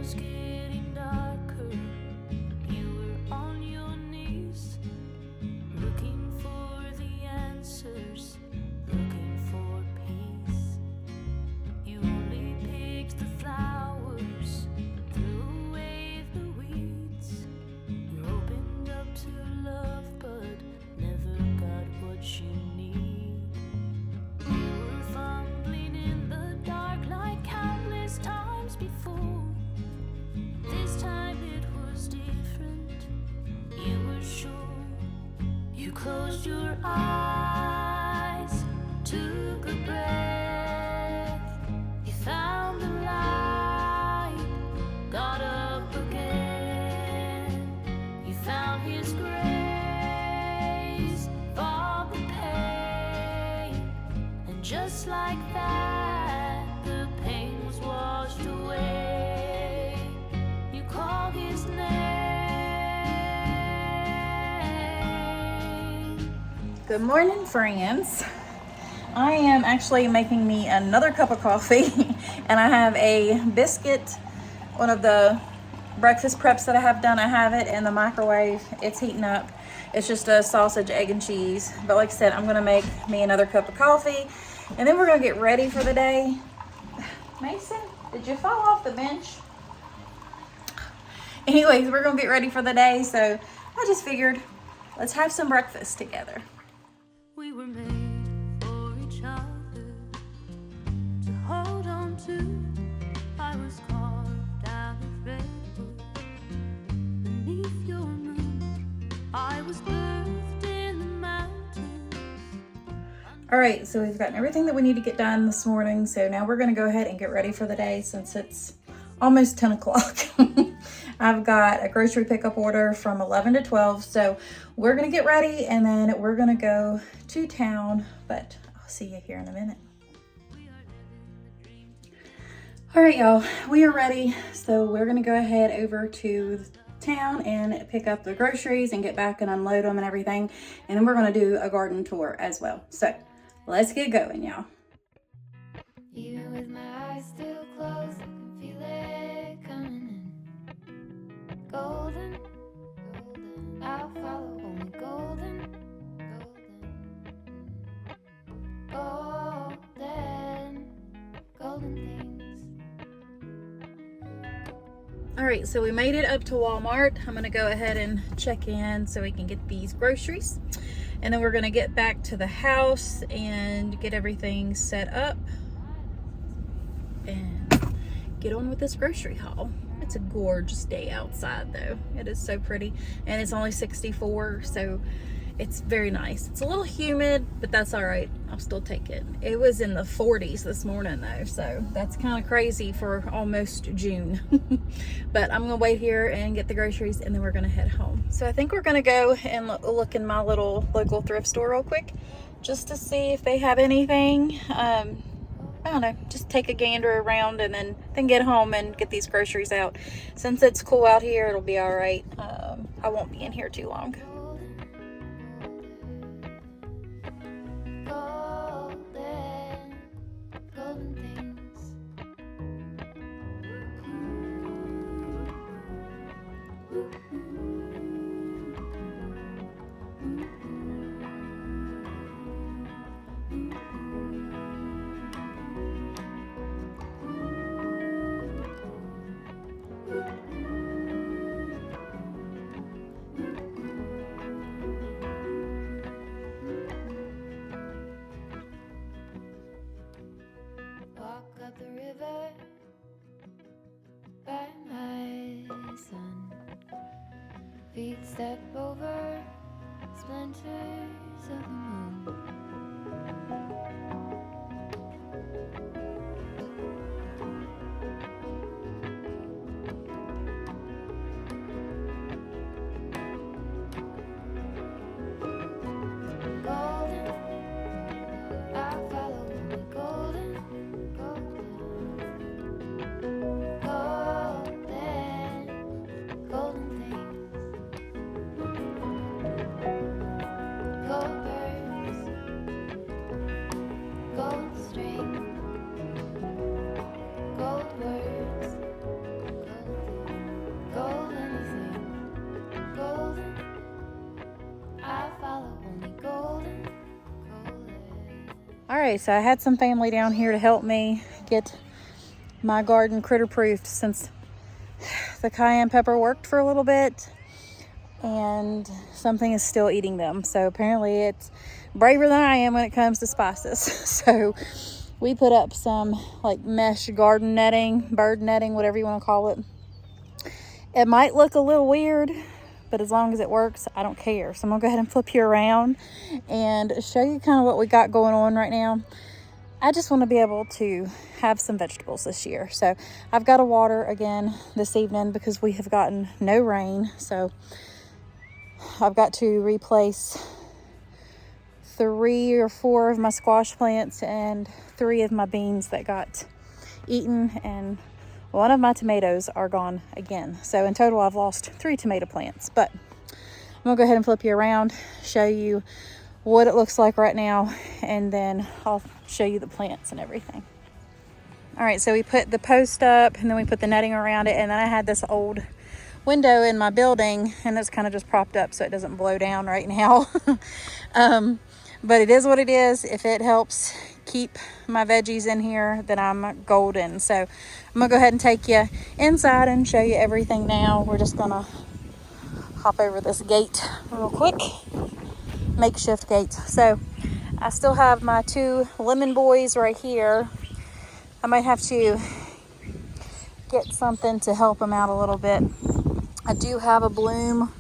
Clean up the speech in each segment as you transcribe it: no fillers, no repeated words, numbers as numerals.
was getting darker. You were on your knees, looking for the answers, looking for peace. You only picked the flowers, threw away the weeds. You opened up to love, but never got what you need. You were fumbling in the dark like countless times before. This time it was different. You were sure. You closed your eyes, took a breath. You found the light, got up again. You found His grace, fought the pain, and just like that, the pain was washed away. You called His name. Good morning, friends. I am actually making me another cup of coffee and I have a biscuit, one of the breakfast preps that I have done. I have it in the microwave. It's heating up. It's just a sausage, egg, and cheese. But like I said, I'm gonna make me another cup of coffee and then we're gonna get ready for the day. Mason, did you fall off the bench? Anyways, we're gonna get ready for the day. So I just figured, let's have some breakfast together. We were made for each other, to hold on to. I was carved out of redwood beneath your moon. I was birthed in the mountains. All right, so we've gotten everything that we need to get done this morning. So now we're gonna go ahead and get ready for the day since it's almost 10 o'clock. I've got a grocery pickup order from 11 to 12. So we're gonna get ready and then we're gonna go to town, but I'll see you here in a minute. All right, y'all, we are ready. So we're gonna go ahead over to town and pick up the groceries and get back and unload them and everything. And then we're gonna do a garden tour as well. So let's get going, y'all. Even with my eyes still closed, I can feel it coming in. Golden, golden, I'll follow only golden, golden, golden, golden things. All right, so we made it up to Walmart. I'm gonna go ahead and check in so we can get these groceries. And then we're gonna get back to the house and get everything set up and get on with this grocery haul. It's a gorgeous day outside though. It is so pretty and it's only 64, so it's very nice. It's a little humid, but that's all right. I'll still take it. It was in the 40s this morning though, so that's kind of crazy for almost June. But I'm gonna wait here and get the groceries and then we're gonna head home. So I think we're gonna go and look in my little local thrift store real quick just to see if they have anything. I don't know, just take a gander around and then get home and get these groceries out. Since it's cool out here, it'll be all right. I won't be in here too long. Golden, golden things. Walk up the river by my son. Feet step over splinters of the moon. Golden, I'll follow only golden, golden, golden, golden things. Gold birds, gold string. right, so I had some family down here to help me get my garden critter proofed since the cayenne pepper worked for a little bit and something is still eating them. So apparently it's braver than I am when it comes to spices. So we put up some like mesh garden netting, bird netting, whatever you want to call it. It might look a little weird, but as long as it works, I don't care. So I'm gonna go ahead and flip you around and show you kind of what we got going on right now. I just want to be able to have some vegetables this year. So I've got to water again this evening because we have gotten no rain. So I've got to replace 3 or 4 of my squash plants and 3 of my beans that got eaten, and 1 of my tomatoes are gone again. So in total, I've lost 3 tomato plants. But I'm gonna go ahead and flip you around, show you what it looks like right now, and then I'll show you the plants and everything. All right, so we put the post up and then we put the netting around it, and then I had this old window in my building and it's kind of just propped up so it doesn't blow down right now. But it is what it is. If it helps keep my veggies in here, then I'm golden. So I'm gonna go ahead and take you inside and show you everything now. We're just gonna hop over this gate real quick, makeshift gate. So I still have my 2 lemon boys right here. I might have to get something to help them out a little bit. I do have a bloom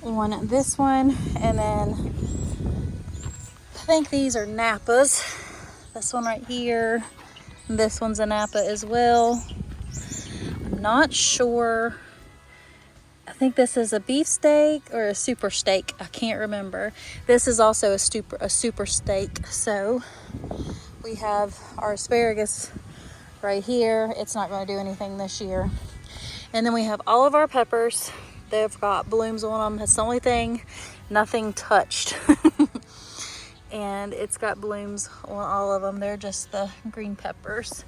on this one, and then I think these are Napas. This one right here, and this one's a Napa as well. I'm not sure. I think this is a beefsteak or a super steak. I can't remember. This is also a super steak. So we have our asparagus right here. It's not going to do anything this year. And then we have all of our peppers. They've got blooms on them. That's the only thing, nothing touched. And it's got blooms on all of them. They're just the green peppers.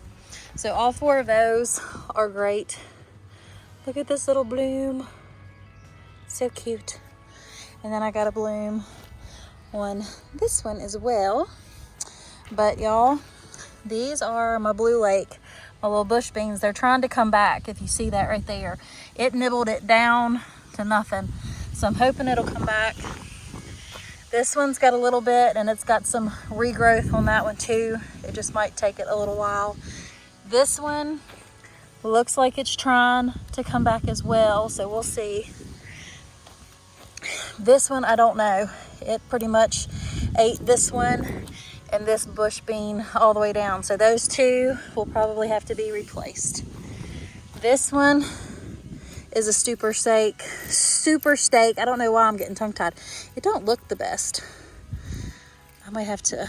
So all 4 of those are great. Look at this little bloom. So cute. And then I got a bloom on this one as well. But y'all, these are my Blue Lake, my little bush beans. They're trying to come back. If you see that right there, it nibbled it down to nothing. So I'm hoping it'll come back. This one's got a little bit, and it's got some regrowth on that one too. It just might take it a little while. This one looks like it's trying to come back as well, so we'll see. This one, I don't know. It pretty much ate this one and this bush bean all the way down. So those 2 will probably have to be replaced. This one is a super steak. I don't know why I'm getting tongue-tied. It don't look the best. I might have to,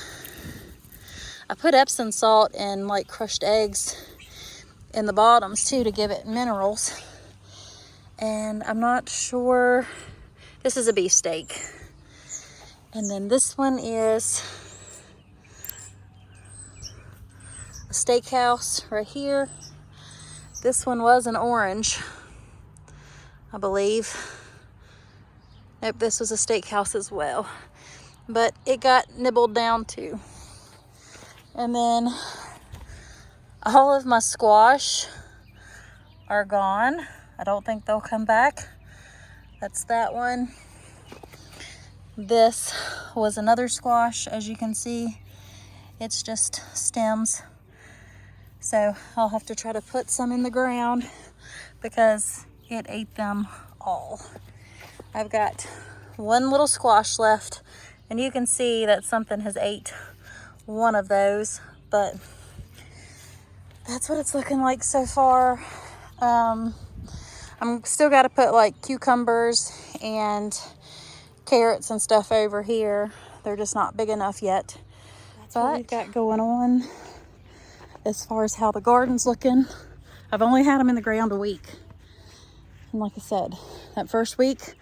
I put Epsom salt and like crushed eggs in the bottoms too to give it minerals. And I'm not sure. This is a beefsteak. And then this one is a steakhouse right here. This one was an orange, I believe. Nope, this was a steakhouse as well. But it got nibbled down too. And then all of my squash are gone. I don't think they'll come back. That's that one. This was another squash, as you can see. It's just stems. So I'll have to try to put some in the ground because it ate them all. I've got 1 little squash left, and you can see that something has ate one of those, but that's what it's looking like so far. I'm still got to put like cucumbers and carrots and stuff over here. They're just not big enough yet. That's what we've got going on as far as how the garden's looking. I've only had them in the ground a week. And like I said, that first week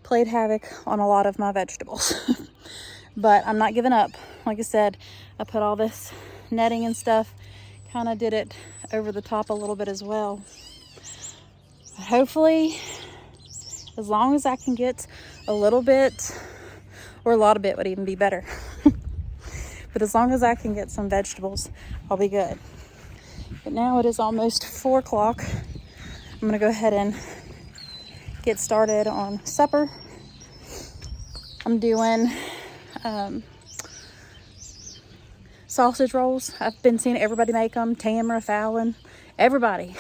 played havoc on a lot of my vegetables. But I'm not giving up. Like I said, I put all this netting and stuff, kind of did it over the top a little bit as well. But hopefully, as long as I can get a little bit, or a lot of it would even be better, But as long as I can get some vegetables, I'll be good. But now it is almost 4 o'clock. I'm gonna go ahead and get started on supper. I'm doing sausage rolls. I've been seeing everybody make them. Tamara, Fallon, everybody.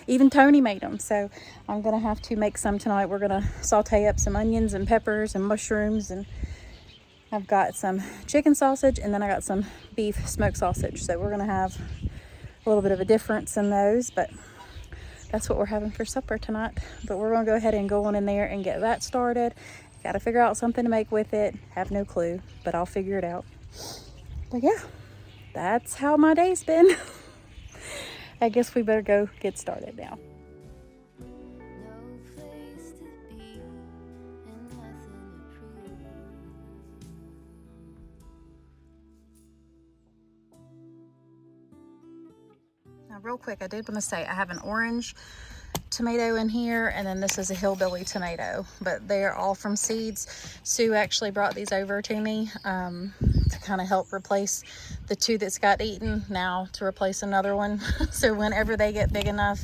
Even Toni made them. So I'm gonna have to make some tonight. We're gonna saute up some onions and peppers and mushrooms, and I've got some chicken sausage, and then I got some beef smoked sausage. So we're gonna have a little bit of a difference in those, but that's what we're having for supper tonight. But we're gonna go ahead and go on in there and get that started. Gotta figure out something to make with it. Have no clue, but I'll figure it out. But yeah, that's how my day's been. I guess we better go get started now. No place to be and nothing to prove. Now, real quick, I did want to say I have an orange tomato in here, and then this is a hillbilly tomato, but they're all from seeds. Sue actually brought these over to me to kind of help replace the 2 that's got eaten, now to replace another one. So whenever they get big enough,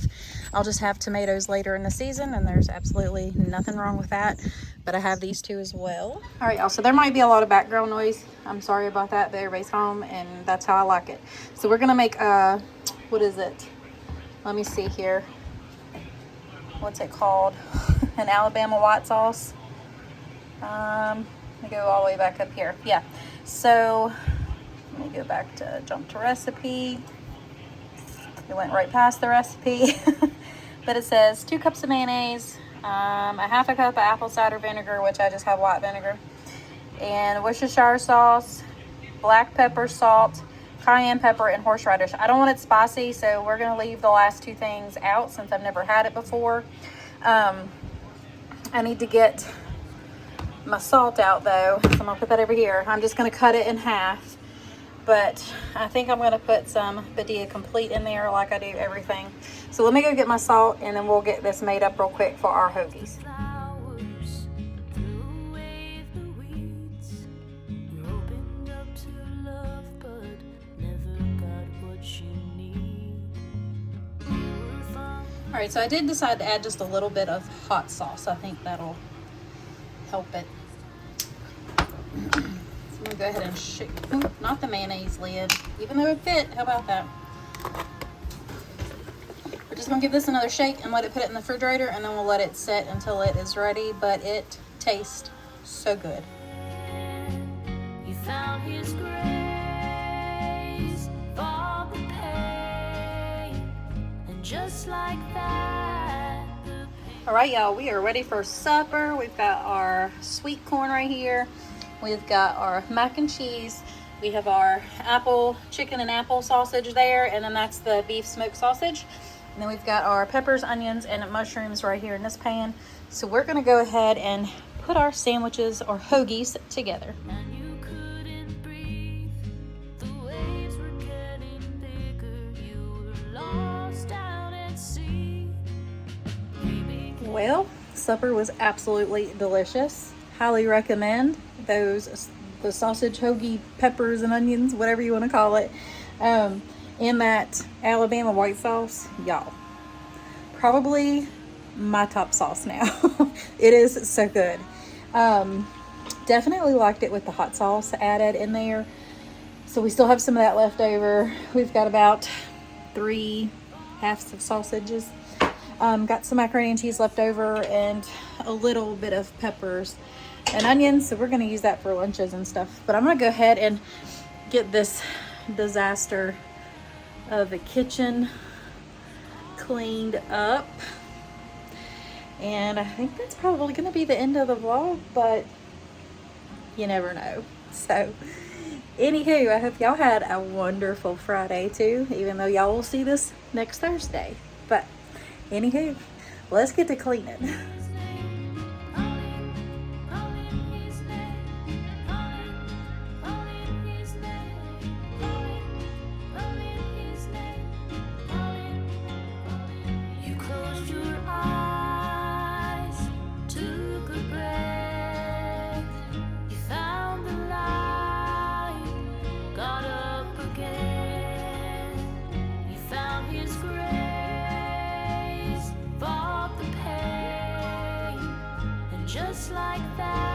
I'll just have tomatoes later in the season, and there's absolutely nothing wrong with that. But I have these 2 as well. All right, y'all, so there might be a lot of background noise. I'm sorry about that, but everybody's home, and that's how I like it. So we're gonna make what is it? Let me see here. What's it called? An Alabama white sauce. Let me go all the way back up here. Yeah. So let me go back to jump to recipe. It went right past the recipe. But it says 2 cups of mayonnaise, a half a cup of apple cider vinegar, which I just have white vinegar, and Worcestershire sauce, black pepper, salt, cayenne pepper, and horseradish. I don't want it spicy, so we're gonna leave the last 2 things out since I've never had it before. I need to get my salt out though, so I'm gonna put that over here. I'm just gonna cut it in half, but I think I'm gonna put some Badia Complete in there like I do everything. So let me go get my salt, and then we'll get this made up real quick for our hoagies. Flowers threw away the weeds. You opened up to love, but never got what you need. You were fun. All right, so I did decide to add just a little bit of hot sauce. I think that'll help it. So I'm gonna go ahead and shake, not the mayonnaise lid, even though it fit. How about that? We're just gonna give this another shake and let it put it in the refrigerator, and then we'll let it set until it is ready, but it tastes so good. You found his grace for the pain, and just like that, the pain. All right, y'all, we are ready for supper. We've got our sweet corn right here. We've got our mac and cheese. We have our chicken and apple sausage there, and then that's the beef smoked sausage. And then we've got our peppers, onions, and mushrooms right here in this pan. So we're gonna go ahead and put our sandwiches or hoagies together. And you couldn't breathe. The waves were getting bigger. You were lost out at sea. Well, supper was absolutely delicious. Highly recommend the sausage hoagie, peppers and onions, whatever you want to call it, in that Alabama white sauce. Y'all, probably my top sauce now. It is so good. Definitely liked it with the hot sauce added in there. So we still have some of that left over. We've got about 3 halves of sausages. Got some macaroni and cheese left over, and a little bit of peppers and onions. So we're going to use that for lunches and stuff. But I'm going to go ahead and get this disaster of the kitchen cleaned up. And I think that's probably going to be the end of the vlog, but you never know. So anywho, I hope y'all had a wonderful Friday too, even though y'all will see this next Thursday. But anywho, let's get to cleaning. just like that.